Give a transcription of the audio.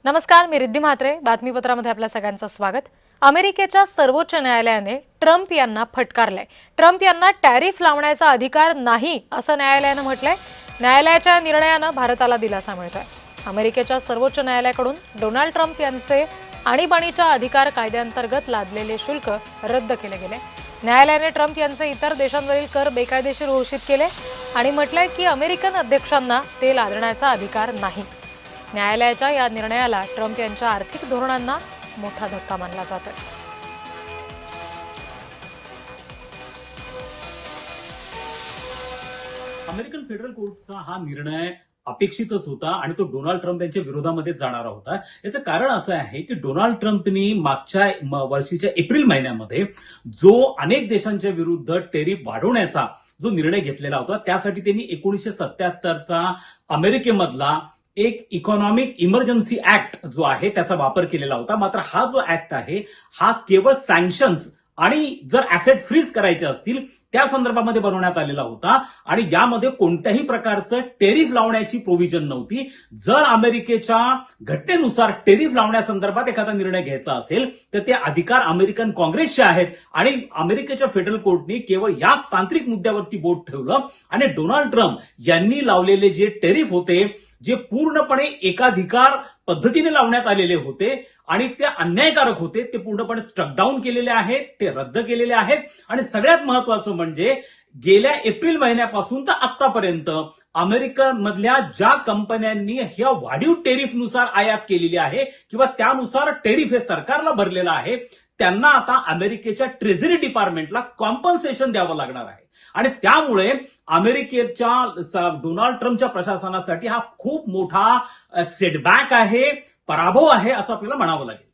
नमस्कार, मी रिद्धी म्हात्रे. बातमीपत्रामध्ये आपल्या सगळ्यांचं स्वागत. अमेरिकेच्या सर्वोच्च न्यायालयाने ट्रम्प यांना फटकारलंय. ट्रम्प यांना टॅरिफ लावण्याचा अधिकार नाही असं न्यायालयानं म्हटलंय. न्यायालयाच्या निर्णयानं भारताला दिलासा मिळतोय. अमेरिकेच्या सर्वोच्च न्यायालयाकडून डोनाल्ड ट्रम्प यांचे आणीबाणीच्या अधिकार कायद्याअंतर्गत लादलेले शुल्क रद्द केले गेले. न्यायालयाने ट्रम्प यांचे इतर देशांवरील कर बेकायदेशीर घोषित केले आणि म्हटलंय की अमेरिकन अध्यक्षांना ते लादण्याचा अधिकार नाही. न्यायालयाच्या या निर्णयाला ट्रम्प यांच्या आर्थिक धोरणांना मोठा धक्का मानला जातोय. अमेरिकन फेडरल कोर्टचा हा निर्णय अपेक्षितच होता आणि तो डोनाल्ड ट्रम्प यांच्या विरोधामध्ये जाणारा होता. याचं कारण असं आहे की डोनाल्ड ट्रम्पनी मागच्या वर्षीच्या एप्रिल महिन्यामध्ये जो अनेक देशांच्या विरुद्ध टेरिफ वाढवण्याचा जो निर्णय घेतलेला होता, त्यासाठी त्यांनी 1977चा अमेरिकेमधला एक इकॉनॉमिक इमर्जन्सी ऍक्ट जो आहे त्याचा वापर केलेला होता. मात्र हा जो ऍक्ट आहे हा केवळ सँक्शन्स आणि जर ऍसेट फ्रीज करायचे असतील त्या संदर्भामध्ये बनवण्यात आलेला होता आणि यामध्ये कोणत्याही प्रकारचं टेरिफ लावण्याची प्रोव्हिजन नव्हती. जर अमेरिकेच्या घटनेनुसार टेरिफ लावण्यासंदर्भात एखादा निर्णय घ्यायचा असेल तर ते अधिकार अमेरिकन काँग्रेसचे आहेत आणि अमेरिकेच्या फेडरल कोर्टने केवळ याच तांत्रिक मुद्द्यावरती बोट ठेवलं आणि डोनाल्ड ट्रम्प यांनी लावलेले जे टेरिफ होते, जे पूर्णपणे एकाधिकार पद्धतीने लावण्यात आलेले होते आणि ते अन्यायकारक होते, ते पूर्णपणे स्ट्रक डाऊन केलेले आहेत, ते रद्द केलेले आहेत. आणि सगळ्यात महत्वाचं म्हणजे गेल्या एप्रिल महिन्यापासून तर आतापर्यंत अमेरिकेमधल्या ज्या कंपन्यांनी ह्या वाढीव टेरिफनुसार आयात केलेली आहे किंवा त्यानुसार टेरिफ हे सरकारला भरलेलं आहे, त्यांना आता अमेरिकेच्या ट्रेझरी डिपार्टमेंटला कॉम्पन्सेशन द्यावं लागणार आहे. आणि त्यामुळे अमेरिकेच्या डोनाल्ड ट्रम्पच्या प्रशासनासाठी हा खूप मोठा सेटबॅक आहे, पराभव आहे असं आपल्याला म्हणावं लागेल.